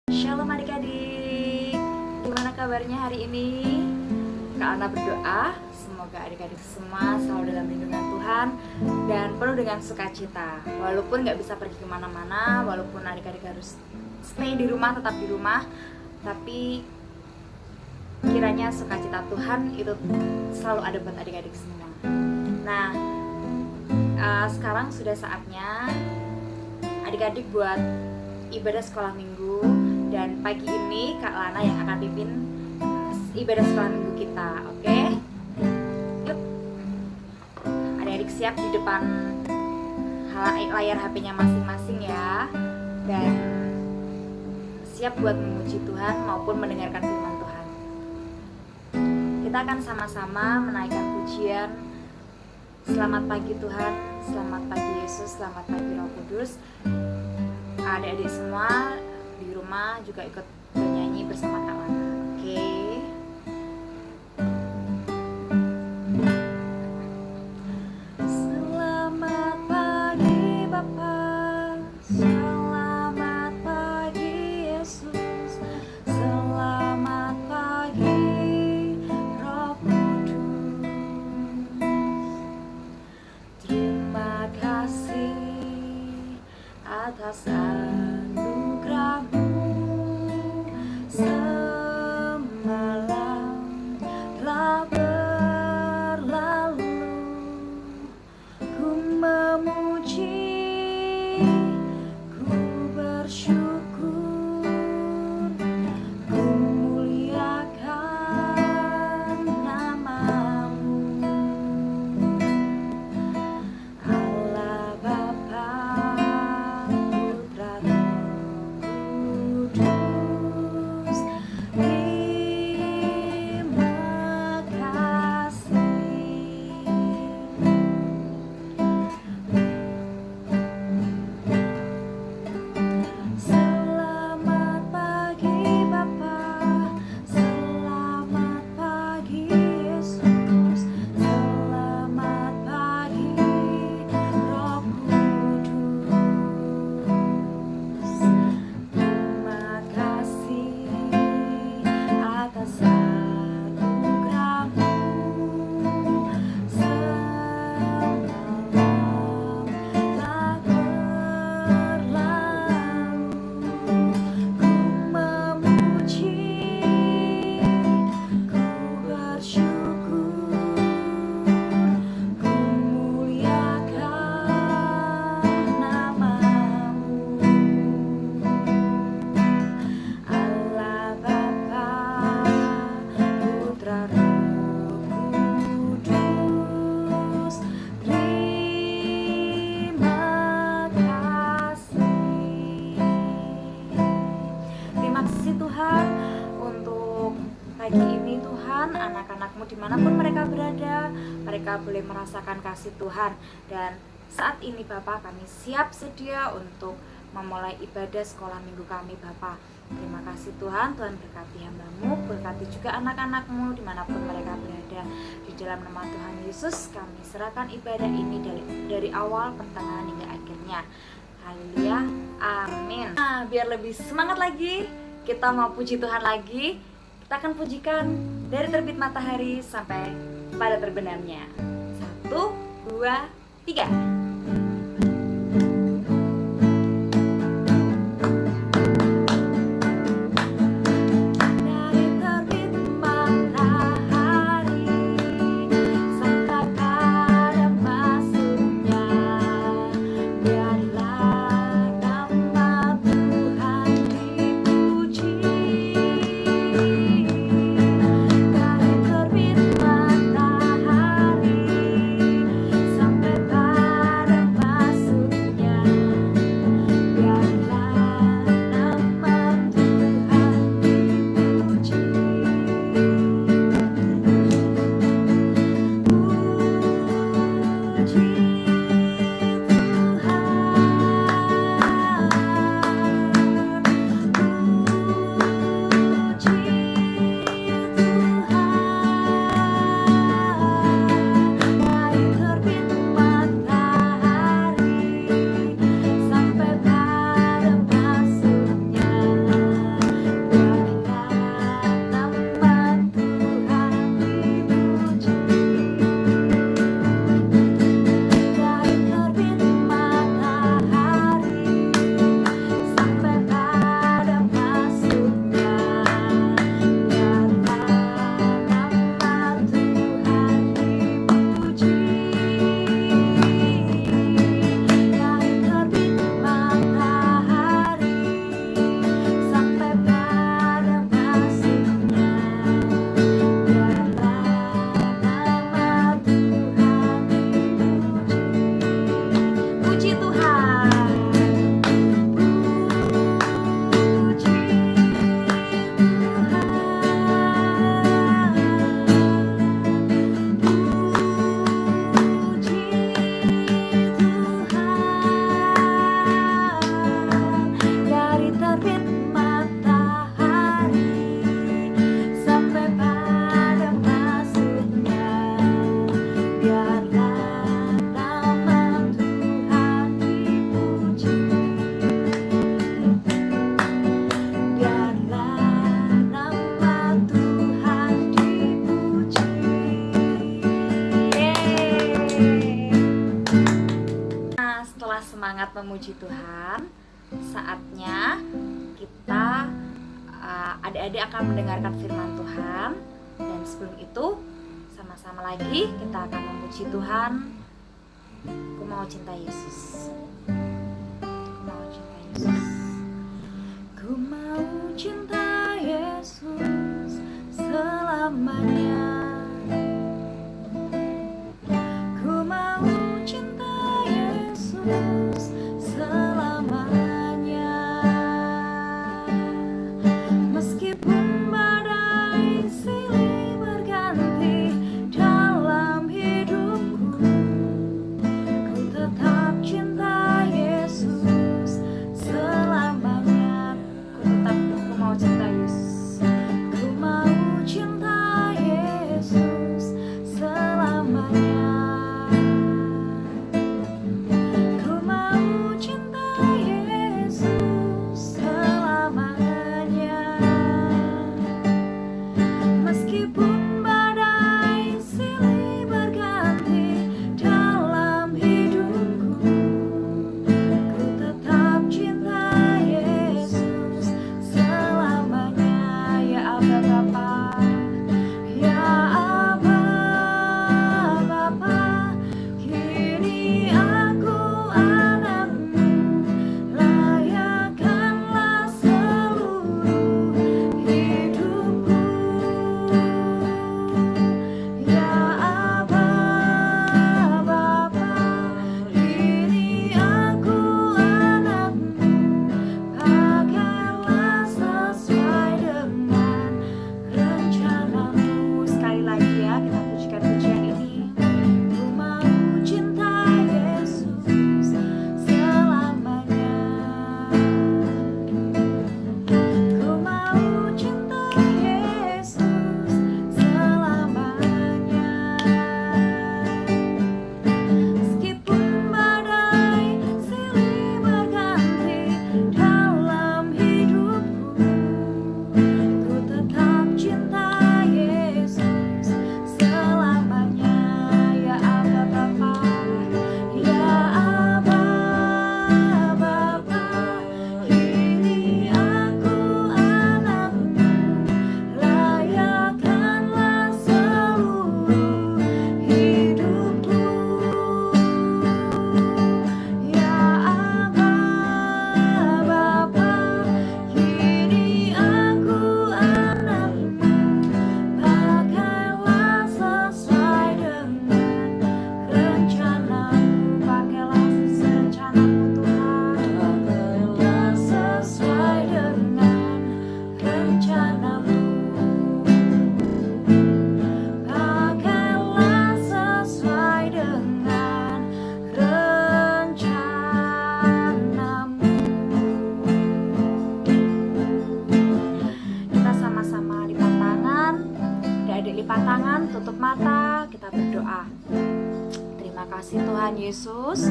Shalom adik-adik, gimana kabarnya hari ini? Kak Ana berdoa, semoga adik-adik semua selalu dalam lindungan Tuhan dan penuh dengan sukacita. Walaupun gak bisa pergi kemana-mana, walaupun adik-adik harus stay di rumah, tetap di rumah, tapi kiranya sukacita Tuhan itu selalu ada buat adik-adik semua. Nah, sekarang sudah saatnya adik-adik buat ibadah sekolah minggu. Dan pagi ini Kak Lana yang akan pimpin ibadah sekolah minggu kita, oke? Yuk, adik-adik siap di depan layar HP-nya masing-masing ya. Dan siap buat memuji Tuhan maupun mendengarkan firman Tuhan. Kita akan sama-sama menaikkan pujian Selamat pagi Tuhan, selamat pagi Yesus, selamat pagi Roh Kudus. Adik-adik semua di rumah juga ikut bernyanyi bersama Kak Lana, oke? Selamat pagi Bapa, selamat pagi Yesus, selamat pagi Roh Kudus. Terima kasih atas anugerah-Mu. Semalam telah berlalu, ku memuji, ku bersyukur, ku muliakan nama-Mu. Allah Bapa, Putra, Roh Kudus, terima kasih. Selamat pagi Bapa, selamat pagi Yesus, selamat pagi Roh Kudus. Terima kasih atas anugerah-Mu. Semalam telah berlalu, ku memuji, ku bersyukur, ku muliakan nama-Mu. Allah Bapa, Putra, Roh Kudus, terima kasih. Terima kasih Tuhan untuk pagi ini Tuhan. Anak-anak-Mu dimanapun mereka berada, mereka boleh merasakan kasih Tuhan. Dan saat ini Bapak, kami siap sedia untuk memulai ibadah sekolah minggu kami Bapak. Terima kasih Tuhan, Tuhan berkati hamba-Mu, berkati juga anak-anak-Mu dimanapun mereka berada. Di dalam nama Tuhan Yesus kami serahkan ibadah ini dari awal, pertengahan hingga akhirnya. Haleluya, amin. Nah, biar lebih semangat lagi, kita mau puji Tuhan lagi. Kita akan pujikan dari terbit matahari sampai pada terbenamnya. 1, 2, 3. Dari terbit matahari sampai pada masuknya, biarlah nama Tuhan dipuji. Dari terbit matahari sampai pada sama-sama semangat memuji Tuhan. Saatnya kita adik-adik akan mendengarkan firman Tuhan. Dan sebelum itu sama-sama lagi kita akan memuji Tuhan. Ku mau cinta Yesus. Ku mau cinta Yesus. Ku mau cinta Yesus selamanya. Ku mau cinta Yesus selamanya. Meskipun badai silih berganti dalam hidupku, ku tetap cinta Yesus selamanya. Ku mau cinta Yesus. Ku mau cinta Yesus selamanya. Ku mau cinta Yesus selamanya. Meskipun badai silih berganti dalam hidupku, ku tetap cinta Yesus selamanya. Ya Aba Bapa, ya Aba Bapa, kini aku anakmu, layakkanlah seluruh hidupku. Ya Aba Bapa, kini aku anakmu, pakailah sesuai dengan rencanamu. Sekali lagi ya, kita pujikan pujian ini. Ku mau cinta Yesus selamanya. Ku mau cinta Yesus selamanya. Meskipun badai silih berganti dalam hidupku, ku tetap cinta Yesus selamanya. Ya Aba Bapa, ya Aba Bapa, kini aku anakmu, layakkanlah seluruh hidupku. Ya Aba Bapa, kini aku anakmu, pakailah sesuai dengan rencanamu. Pakailah rencanamu Tuhan, pakailah sesuai dengan rencanamu. Pakailah sesuai dengan rencanamu. Kita sama-sama lipat tangan. Adik-adik lipat tangan, tutup mata, kita berdoa. Terima kasih Tuhan Yesus.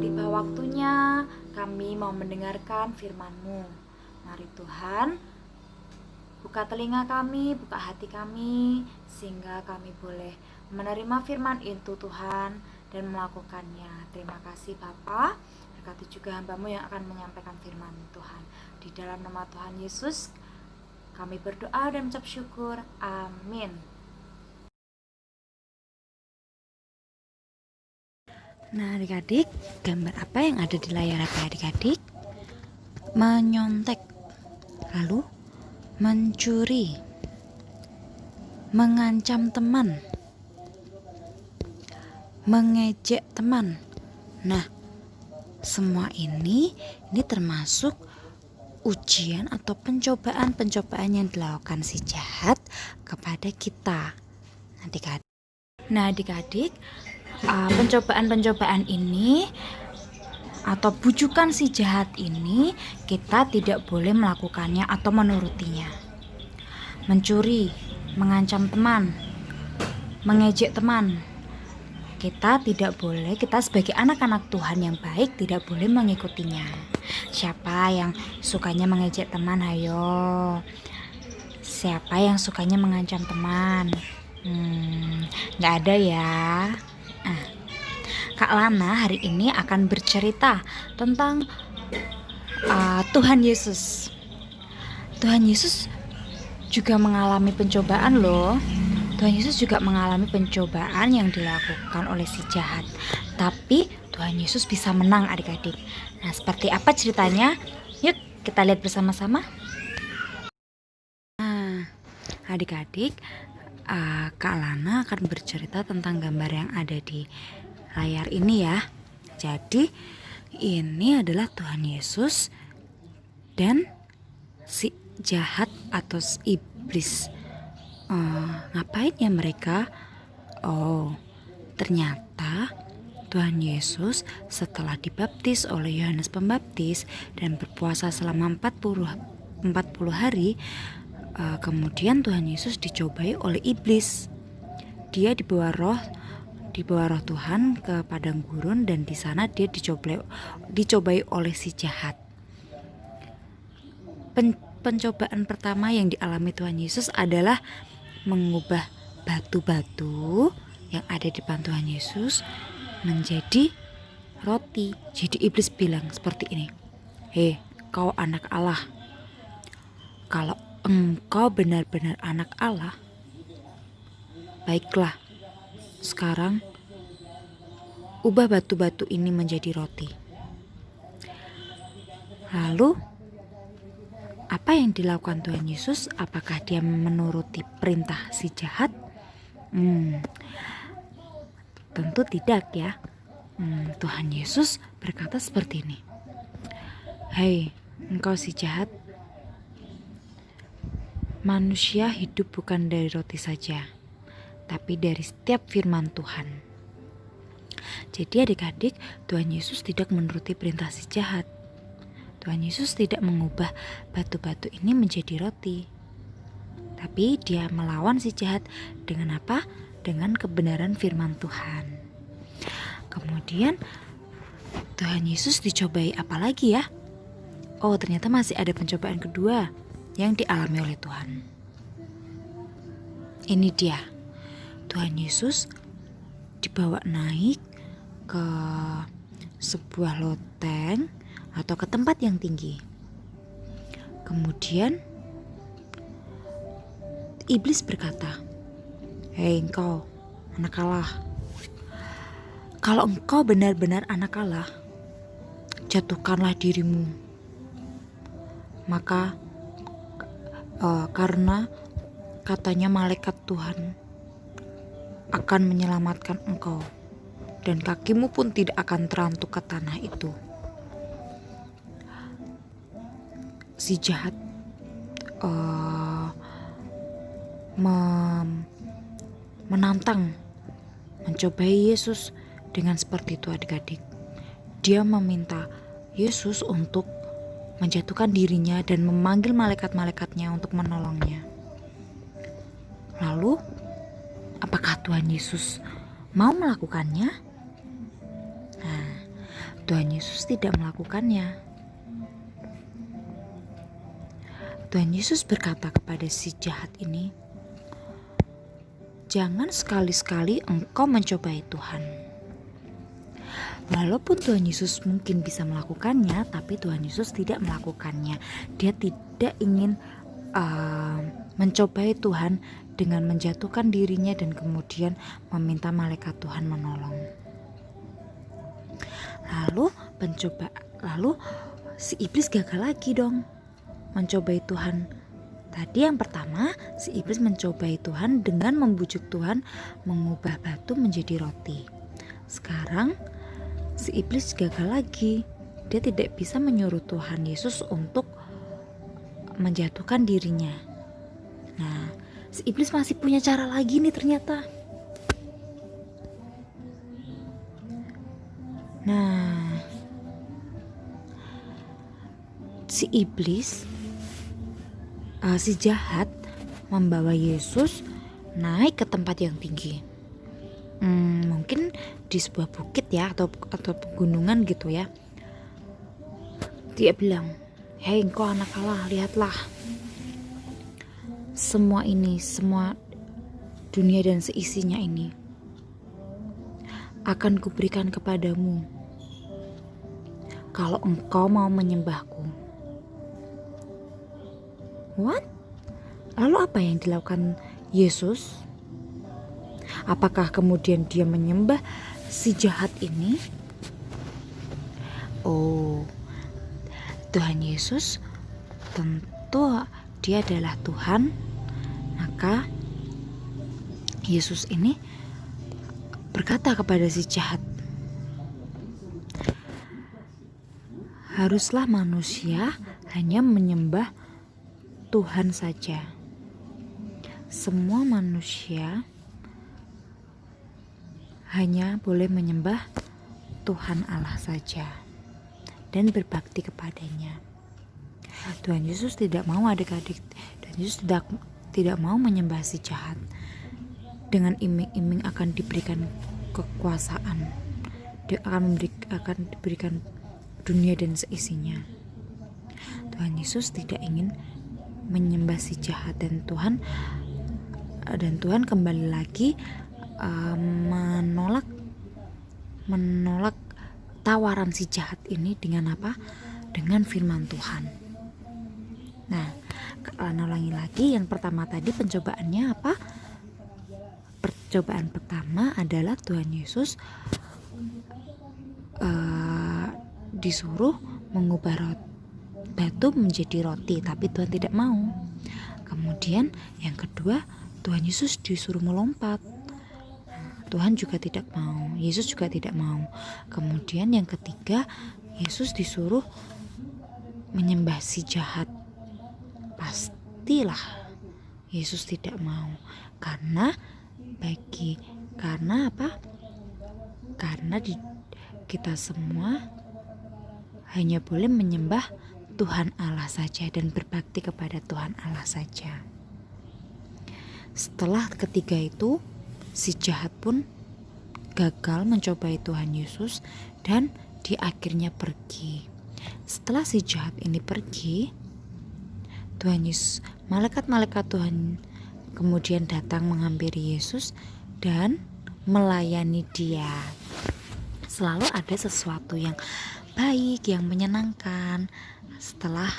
Tiba waktunya kami mau mendengarkan firman-Mu. Mari Tuhan, buka telinga kami, buka hati kami, sehingga kami boleh menerima firman itu Tuhan dan melakukannya. Terima kasih Bapa. Berkati juga hamba-Mu yang akan menyampaikan firman Tuhan. Di dalam nama Tuhan Yesus kami berdoa dan mengucap syukur. Amin. Nah adik-adik, gambar apa yang ada di layar apa adik-adik? Menyontek, lalu mencuri, mengancam teman, mengejek teman. Nah, semua ini termasuk ujian atau pencobaan yang dilakukan si jahat kepada kita. Adik-adik, pencobaan ini atau bujukan si jahat ini kita tidak boleh melakukannya atau menurutinya. Mencuri, mengancam teman, mengejek teman, kita tidak boleh, kita sebagai anak-anak Tuhan yang baik tidak boleh mengikutinya. Siapa yang sukanya mengejek teman? Hayo. Siapa yang sukanya mengancam teman? Nggak ada ya. Kak Lana hari ini akan bercerita tentang Tuhan Yesus. Tuhan Yesus juga mengalami pencobaan loh. Tuhan Yesus juga mengalami pencobaan yang dilakukan oleh si jahat. Tapi Tuhan Yesus bisa menang adik-adik. Nah, seperti apa ceritanya? Yuk kita lihat bersama-sama. Nah, adik-adik, Kak Lana akan bercerita tentang gambar yang ada di layar ini ya. Jadi ini adalah Tuhan Yesus dan si jahat atau iblis. Ngapain ya mereka? Ternyata Tuhan Yesus setelah dibaptis oleh Yohanes Pembaptis dan berpuasa selama 40 hari, kemudian Tuhan Yesus dicobai oleh iblis. Dia dibawa roh Tuhan ke padang gurun, dan di sana dia dicobai oleh si jahat. Pencobaan pertama yang dialami Tuhan Yesus adalah mengubah batu-batu yang ada di depan Tuhan Yesus menjadi roti. Jadi iblis bilang seperti ini, "Hei, kau anak Allah. Kalau engkau benar-benar anak Allah, baiklah, sekarang ubah batu-batu ini menjadi roti." Lalu apa yang dilakukan Tuhan Yesus? Apakah dia menuruti perintah si jahat? Tentu tidak ya. Tuhan Yesus berkata seperti ini, "Hei, engkau si jahat, manusia hidup bukan dari roti saja, tapi dari setiap firman Tuhan." Jadi adik-adik, Tuhan Yesus tidak menuruti perintah si jahat. Tuhan Yesus tidak mengubah batu-batu ini menjadi roti. Tapi dia melawan si jahat dengan apa? Dengan kebenaran firman Tuhan. Kemudian Tuhan Yesus dicobai apa lagi ya? Ternyata masih ada pencobaan kedua yang dialami oleh Tuhan. Ini dia. Tuhan Yesus dibawa naik ke sebuah loteng atau ke tempat yang tinggi. Kemudian iblis berkata, "Hei engkau anak Allah, kalau engkau benar-benar anak Allah, jatuhkanlah dirimu. Maka karena katanya malaikat Tuhan akan menyelamatkan engkau, dan kakimu pun tidak akan terantuk ke tanah itu." Si jahat menantang, mencobai Yesus dengan seperti itu adik-adik. Dia meminta Yesus untuk menjatuhkan dirinya dan memanggil malaikat-malaikatnya untuk menolongnya. Lalu apakah Tuhan Yesus mau melakukannya? Nah, Tuhan Yesus tidak melakukannya. Tuhan Yesus berkata kepada si jahat ini, "Jangan sekali-sekali engkau mencobai Tuhan." Walaupun Tuhan Yesus mungkin bisa melakukannya, tapi Tuhan Yesus tidak melakukannya. Dia tidak ingin mencobai Tuhan dengan menjatuhkan dirinya dan kemudian meminta malaikat Tuhan menolong. Lalu si iblis gagal lagi dong mencobai Tuhan. Tadi yang pertama, si iblis mencobai Tuhan dengan membujuk Tuhan mengubah batu menjadi roti. Sekarang si iblis gagal lagi. Dia tidak bisa menyuruh Tuhan Yesus untuk menjatuhkan dirinya. Nah, si iblis masih punya cara lagi nih ternyata. Nah, si iblis, si jahat membawa Yesus naik ke tempat yang tinggi. Mungkin di sebuah bukit ya, atau pegunungan gitu ya. Dia bilang, "Hei engkau anak Allah, lihatlah. Semua dunia dan seisinya ini. akan kuberikan kepadamu kalau engkau mau menyembahku. What? Lalu apa yang dilakukan Yesus? Apakah kemudian dia menyembah si jahat ini? Oh, Tuhan Yesus tentu dia adalah Tuhan. Maka Yesus ini berkata kepada si jahat, haruslah manusia hanya menyembah Tuhan saja. Semua manusia hanya boleh menyembah Tuhan Allah saja dan berbakti kepadanya. Tuhan Yesus tidak mau adik-adik, Tuhan Yesus tidak mau menyembah si jahat dengan iming-iming akan diberikan kekuasaan, dia akan diberikan dunia dan seisinya. Tuhan Yesus tidak ingin menyembah si jahat, dan Tuhan kembali lagi menolak tawaran si jahat ini dengan apa? Dengan firman Tuhan. Nah, ulangi lagi, yang pertama tadi pencobaannya apa? Percobaan pertama adalah Tuhan Yesus disuruh mengubah batu menjadi roti, tapi Tuhan tidak mau. Kemudian yang kedua, Tuhan Yesus disuruh melompat. Tuhan juga tidak mau, Yesus juga tidak mau. Kemudian yang ketiga, Yesus disuruh menyembah si jahat. Pastilah Yesus tidak mau. Karena apa? Karena kita semua hanya boleh menyembah Tuhan Allah saja dan berbakti kepada Tuhan Allah saja. Setelah ketiga itu, si jahat pun gagal mencobai Tuhan Yesus dan dia akhirnya pergi. Setelah si jahat ini pergi, Tuhan Yesus, malaikat-malaikat Tuhan kemudian datang menghampiri Yesus dan melayani dia. Selalu ada sesuatu yang baik, yang menyenangkan setelah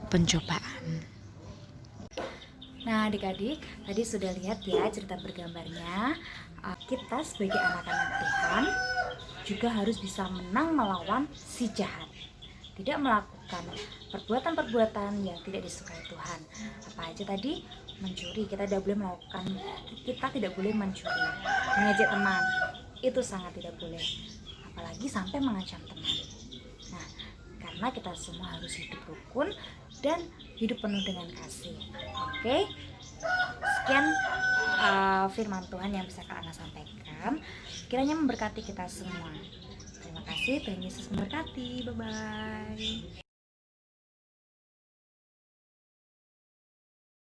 pencobaan. Nah adik-adik, tadi sudah lihat ya cerita bergambarnya. Kita sebagai anak-anak Tuhan juga harus bisa menang melawan si jahat. Tidak melakukan perbuatan-perbuatan yang tidak disukai Tuhan. Apa aja tadi? Mencuri, kita tidak boleh mencuri. Mengejek teman, itu sangat tidak boleh. Apalagi sampai mengancam teman. Nah, karena kita semua harus hidup rukun dan hidup penuh dengan kasih. Oke, sekian firman Tuhan yang bisa Kak Ana sampaikan. Kiranya memberkati kita semua. Terima kasih, Tuhan Yesus memberkati. Bye-bye.